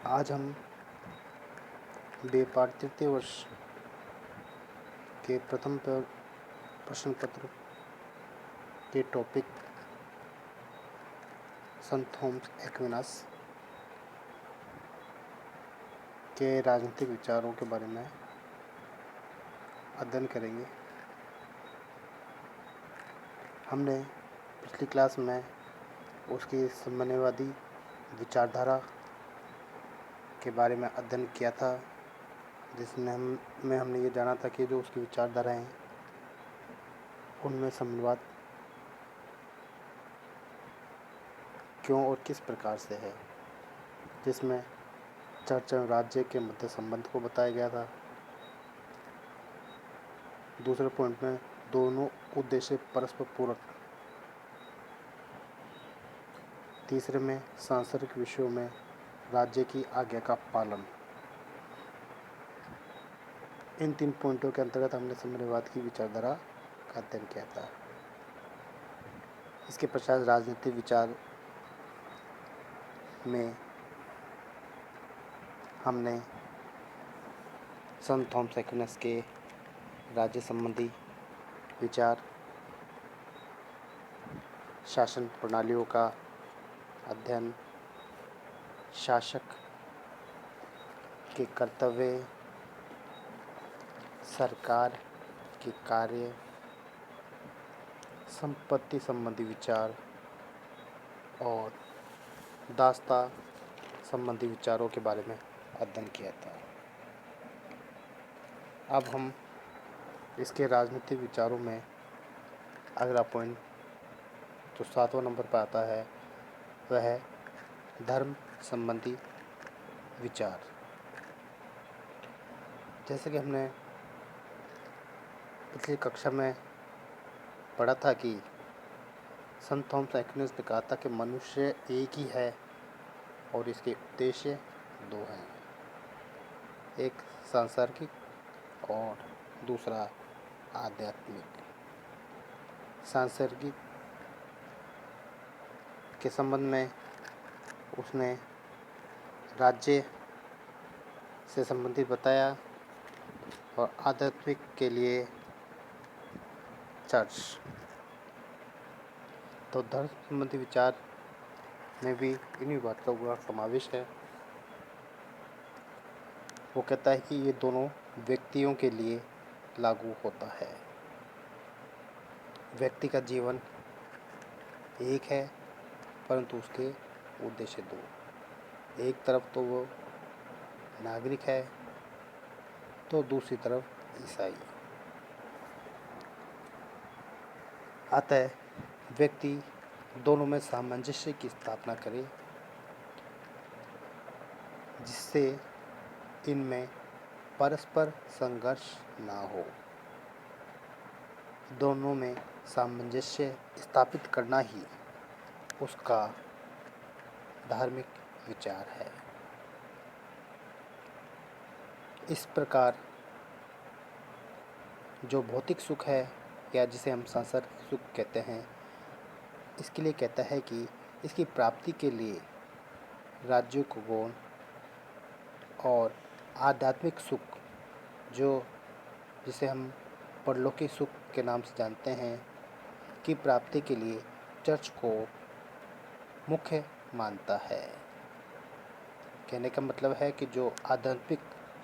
आज हम बेपार तृतीय वर्ष के प्रथम प्रश्न पत्र के टॉपिक संत थॉमस एक्विनास के राजनीतिक विचारों के बारे में अध्ययन करेंगे। हमने पिछली क्लास में उसकी साम्यवादी विचारधारा के बारे में अध्ययन किया था, जिसमें हमने ये जाना था कि जो उसकी विचारधाराएं हैं उनमें साम्यवाद क्यों और किस प्रकार से है, जिसमें चर्च एवं राज्य के मध्य संबंध को बताया गया था। दूसरे पॉइंट में दोनों उद्देश्य परस्पर पूरक। तीसरे में सांसारिक विषयों में राज्य की आज्ञा का पालन। इन 3 पॉइंटों के अंतर्गत हमने साम्यवाद की विचारधारा का अध्ययन किया था। इसके पश्चात राजनीतिक विचार में हमने संत थॉमस एक्विनास के राज्य संबंधी विचार, शासन प्रणालियों का अध्ययन, शासक के कर्तव्य, सरकार के कार्य, संपत्ति संबंधी विचार और दासता संबंधी विचारों के बारे में अध्ययन किया था। अब हम इसके राजनीतिक विचारों में अगला पॉइंट जो 7वां नंबर पर आता है वह है धर्म संबंधी विचार। जैसे कि हमने पिछली कक्षा में पढ़ा था कि संत थॉमस एक्विनास ने कहा था कि मनुष्य एक ही है और इसके उद्देश्य 2 हैं, एक सांसारिक और दूसरा आध्यात्मिक। सांसारिक के संबंध में उसने राज्य से संबंधित बताया और आध्यात्मिक के लिए चर्च। तो धर्म संबंधी विचार में भी इन्हीं बातों का समावेश है। वो कहता है कि ये दोनों व्यक्तियों के लिए लागू होता है। व्यक्ति का जीवन एक है परंतु उसके उद्देश्य 2। एक तरफ तो वो नागरिक है तो दूसरी तरफ ईसाई। अतः व्यक्ति दोनों में सामंजस्य की स्थापना करे, जिससे इनमें परस्पर संघर्ष ना हो। दोनों में सामंजस्य स्थापित करना ही उसका धार्मिक विचार है। इस प्रकार जो भौतिक सुख है या जिसे हम सांसारिक सुख कहते हैं, इसके लिए कहता है कि इसकी प्राप्ति के लिए राज्य को गुण और आध्यात्मिक सुख जिसे हम परलौकिक सुख के नाम से जानते हैं की प्राप्ति के लिए चर्च को मुख्य मानता है। कहने का मतलब है कि जो आध्यात्मिक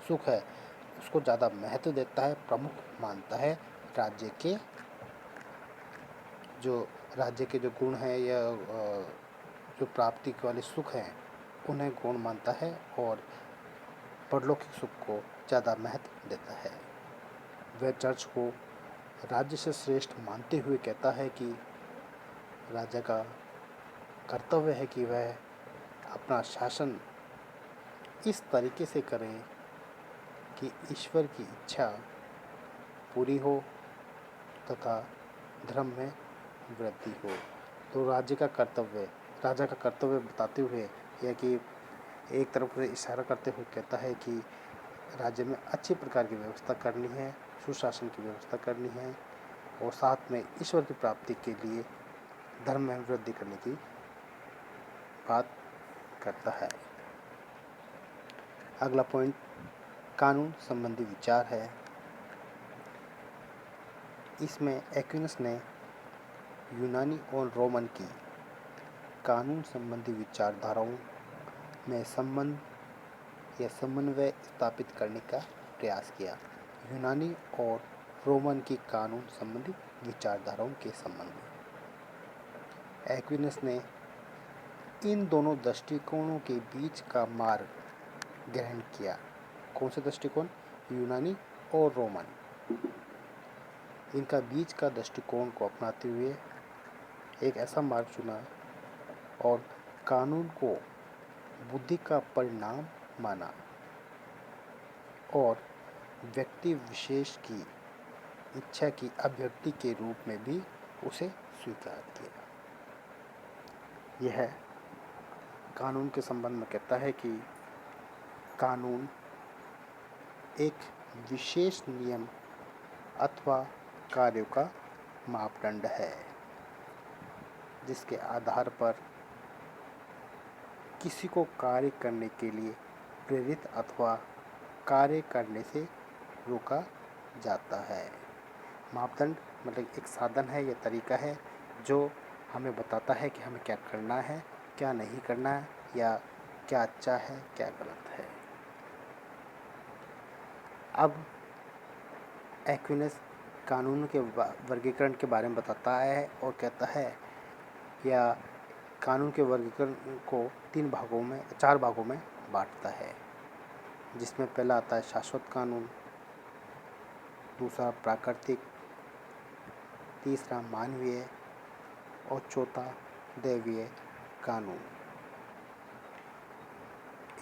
सुख है उसको ज़्यादा महत्व देता है, प्रमुख मानता है। राज्य के जो गुण हैं या जो प्राप्ति वाले सुख हैं उन्हें गुण मानता है और परलौकिक सुख को ज़्यादा महत्व देता है। वह चर्च को राज्य से श्रेष्ठ मानते हुए कहता है कि राजा का कर्तव्य है कि वह अपना शासन इस तरीके से करे कि ईश्वर की इच्छा पूरी हो तथा धर्म में वृद्धि हो। तो राजा का कर्तव्य बताते हुए यह कि एक तरफ से इशारा करते हुए कहता है कि राज्य में अच्छी प्रकार की व्यवस्था करनी है, सुशासन की व्यवस्था करनी है और साथ में ईश्वर की प्राप्ति के लिए धर्म में वृद्धि करने की बात करता है। अगला पॉइंट कानून संबंधी विचार है। इसमें एक्विनस ने यूनानी और रोमन की कानून संबंधी विचारधाराओं में संबंध या समन्वय स्थापित करने का प्रयास किया। यूनानी और रोमन की कानून संबंधी विचारधाराओं के संबंध में एक्विनस ने इन दोनों दृष्टिकोणों के बीच का मार्ग ग्रहण किया। कौन से दृष्टिकोण? यूनानी और रोमन। इनका बीच का दृष्टिकोण को अपनाते हुए एक ऐसा मार्ग चुना और कानून को बुद्धि का परिणाम माना और व्यक्ति विशेष की इच्छा की अभिव्यक्ति के रूप में भी उसे स्वीकार किया। यह कानून के संबंध में कहता है कि कानून एक विशेष नियम अथवा कार्यों का मापदंड है जिसके आधार पर किसी को कार्य करने के लिए प्रेरित अथवा कार्य करने से रोका जाता है। मापदंड मतलब एक साधन है या तरीका है जो हमें बताता है कि हमें क्या करना है, क्या नहीं करना है, या क्या अच्छा है, क्या गलत है। अब एक्विनस कानून के वर्गीकरण के बारे में बताता है और कहता है या कानून के वर्गीकरण को 4 भागों में बांटता है, जिसमें पहला आता है शाश्वत कानून, दूसरा प्राकृतिक, तीसरा मानवीय और चौथा दैवीय कानून।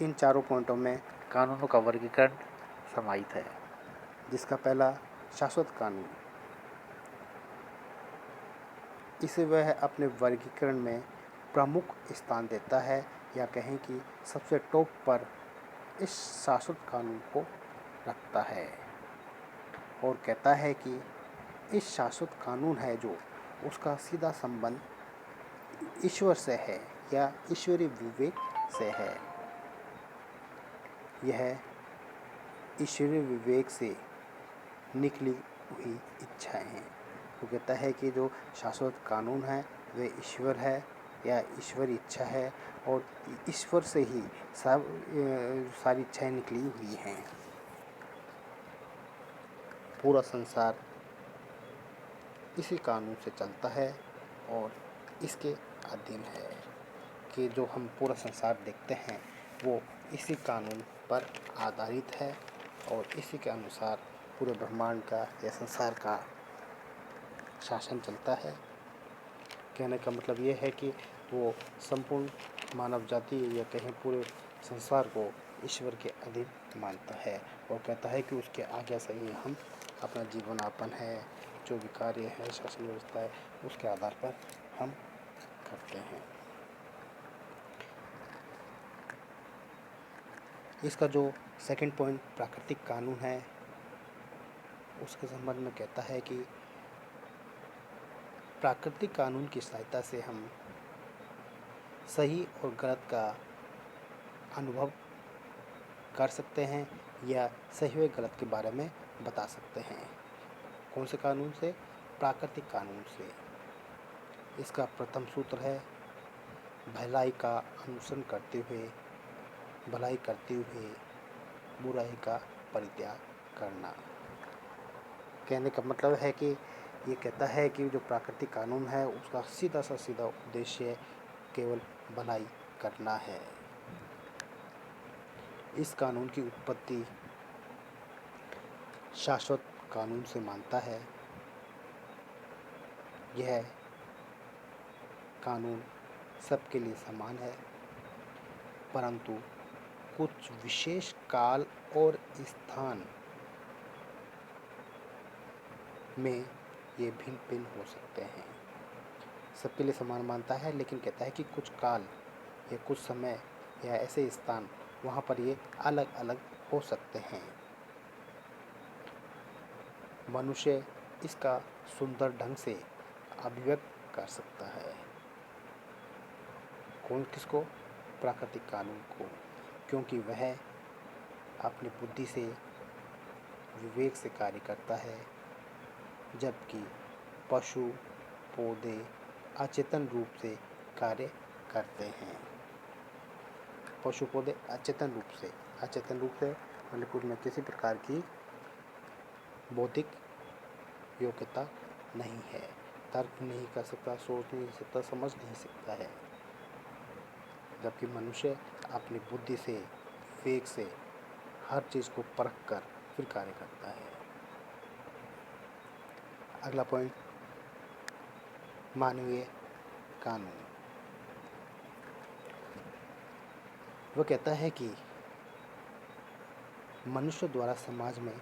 इन चारों पॉइंटों में कानूनों का वर्गीकरण समाहित है। जिसका पहला शाश्वत कानून, इसे वह अपने वर्गीकरण में प्रमुख स्थान देता है या कहें कि सबसे टॉप पर इस शाश्वत कानून को रखता है और कहता है कि इस शाश्वत कानून है जो उसका सीधा संबंध ईश्वर से है या ईश्वरीय विवेक से है। यह ईश्वरीय विवेक से निकली हुई इच्छाएं हैं। वो कहता है कि जो शाश्वत कानून है वह ईश्वर है या ईश्वरी इच्छा है और ईश्वर से ही सारी इच्छाएं निकली हुई हैं। पूरा संसार इसी कानून से चलता है और इसके अधीन है कि जो हम पूरा संसार देखते हैं वो इसी कानून पर आधारित है और इसी के अनुसार पूरे ब्रह्मांड का या संसार का शासन चलता है। कहने का मतलब ये है कि वो संपूर्ण मानव जाति या कहें पूरे संसार को ईश्वर के अधीन मानता है और कहता है कि उसके आज्ञा से ही हम अपना जीवन यापन है, जो भी कार्य है, शासन व्यवस्था है, उसके आधार पर हम करते हैं। इसका जो सेकंड पॉइंट प्राकृतिक कानून है उसके संबंध में कहता है कि प्राकृतिक कानून की सहायता से हम सही और गलत का अनुभव कर सकते हैं या सही व गलत के बारे में बता सकते हैं। कौन से कानून से? प्राकृतिक कानून से। इसका प्रथम सूत्र है भलाई का अनुसरण करते हुए, भलाई करते हुए बुराई का परित्याग करना। कहने का मतलब है कि ये कहता है कि जो प्राकृतिक कानून है उसका सीधा उद्देश्य केवल भलाई करना है। इस कानून की उत्पत्ति शाश्वत कानून से मानता है। यह कानून सबके लिए समान है, परंतु कुछ विशेष काल और स्थान में ये भिन्न भिन्न हो सकते हैं। सबके लिए समान मानता है, लेकिन कहता है कि कुछ काल या कुछ समय या ऐसे स्थान वहाँ पर ये अलग अलग हो सकते हैं। मनुष्य इसका सुंदर ढंग से अभिव्यक्त कर सकता है। किसको? प्राकृतिक कानून को, क्योंकि वह अपनी बुद्धि से, विवेक से कार्य करता है, जबकि पशु, पौधे अचेतन रूप से कार्य करते हैं। पशु पौधे अचेतन रूप से मतलब उनमें किसी प्रकार की बौद्धिक योग्यता नहीं है, तर्क नहीं कर सकता, सोच नहीं सकता, समझ नहीं सकता है, जबकि मनुष्य अपनी बुद्धि से, विवेक से हर चीज़ को परख कर फिर कार्य करता है। अगला पॉइंट, मानवीय कानून। वह कहता है कि मनुष्य द्वारा समाज में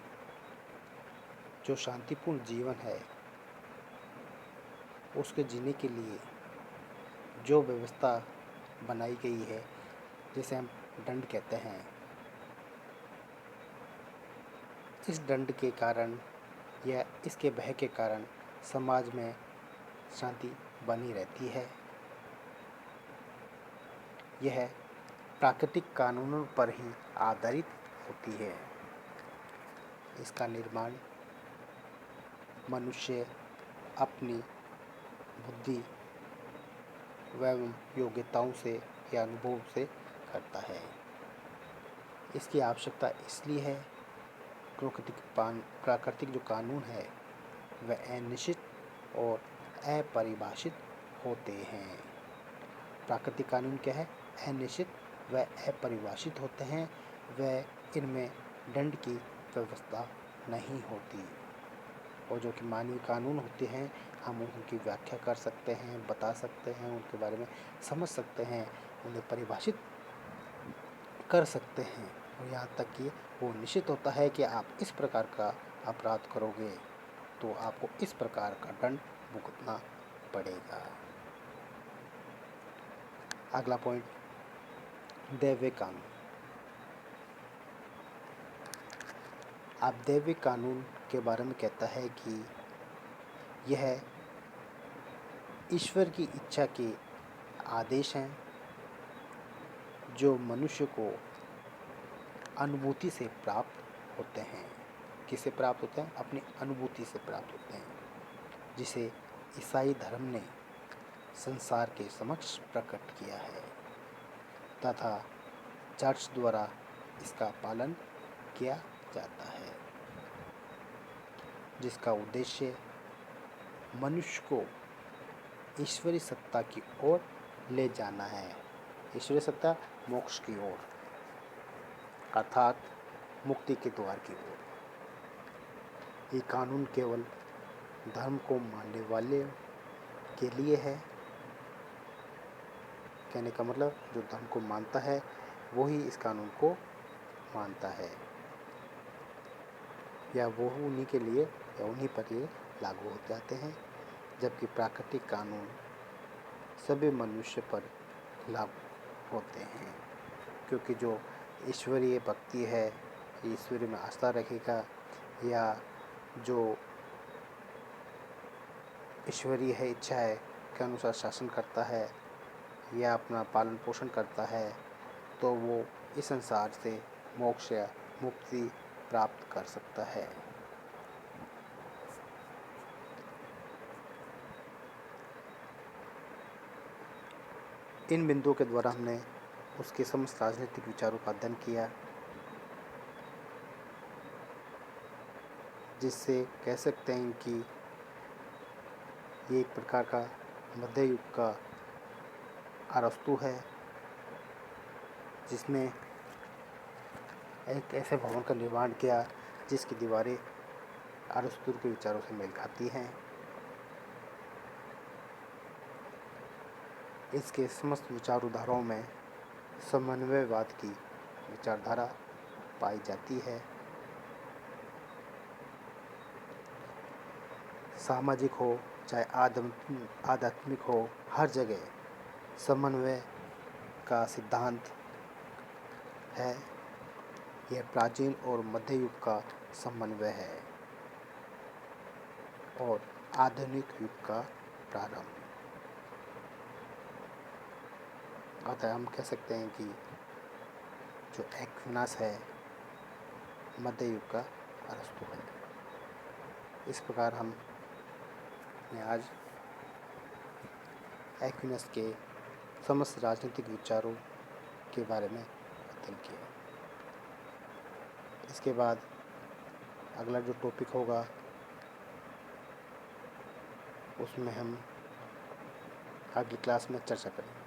जो शांतिपूर्ण जीवन है, उसके जीने के लिए जो व्यवस्था बनाई गई है, जिसे हम दंड कहते हैं, इस दंड के कारण या इसके भय के कारण समाज में शांति बनी रहती है। यह प्राकृतिक कानूनों पर ही आधारित होती है। इसका निर्माण मनुष्य अपनी बुद्धि एवं योग्यताओं से या अनुभव से करता है। इसकी आवश्यकता इसलिए है क्योंकि प्राकृतिक जो कानून है वह अनिश्चित और अपरिभाषित होते हैं। प्राकृतिक कानून क्या है? अनिश्चित व अपरिभाषित होते हैं। वह इनमें दंड की व्यवस्था नहीं होती, और जो कि मानवीय कानून होते हैं, हम उनकी व्याख्या कर सकते हैं, बता सकते हैं, उनके बारे में समझ सकते हैं, उन्हें परिभाषित कर सकते हैं, और यहाँ तक कि वो निश्चित होता है कि आप इस प्रकार का अपराध करोगे तो आपको इस प्रकार का दंड भुगतना पड़ेगा। अगला पॉइंट, दैवीय कानून। अब दैवीय कानून के बारे में कहता है कि यह ईश्वर की इच्छा के आदेश हैं जो मनुष्य को अनुभूति से प्राप्त होते हैं। किससे प्राप्त होते हैं? अपनी अनुभूति से प्राप्त होते हैं, जिसे ईसाई धर्म ने संसार के समक्ष प्रकट किया है तथा चर्च द्वारा इसका पालन किया जाता है, जिसका उद्देश्य मनुष्य को ईश्वरीय सत्ता की ओर ले जाना है। ईश्वरीय सत्ता मोक्ष की ओर, अर्थात मुक्ति के द्वार की ओर। ये कानून केवल धर्म को मानने वाले के लिए है। कहने का मतलब जो धर्म को मानता है वो ही इस कानून को मानता है, या वो उन्हीं के लिए या उन्हीं पर ये लागू हो जाते हैं, जबकि प्राकृतिक कानून सभी मनुष्य पर लागू होते हैं, क्योंकि जो ईश्वरीय भक्ति है, ईश्वरीय में आस्था रखेगा, या जो ईश्वरीय है इच्छा है के अनुसार शासन करता है या अपना पालन पोषण करता है, तो वो इस संसार से मोक्ष या मुक्ति प्राप्त कर सकता है। इन बिंदुओं के द्वारा हमने उसके समस्त राजनीतिक विचारों का अध्ययन किया, जिससे कह सकते हैं कि ये एक प्रकार का मध्य युग का अरस्तु है, जिसने एक ऐसे भवन का निर्माण किया जिसकी दीवारें अरस्तु के विचारों से मेल खाती हैं। इसके समस्त विचारधाराओं में समन्वयवाद की विचारधारा पाई जाती है। सामाजिक हो चाहे आध्यात्मिक हो, हर जगह समन्वय का सिद्धांत है। यह प्राचीन और मध्य युग का समन्वय है और आधुनिक युग का प्रारंभ। अतः हम कह सकते हैं कि जो एक्विनास है मध्य युग का अरस्तु है। इस प्रकार हमने आज एक्विनस के समस्त राजनीतिक विचारों के बारे में अध्ययन किया। इसके बाद अगला जो टॉपिक होगा उसमें हम आगे क्लास में चर्चा करेंगे।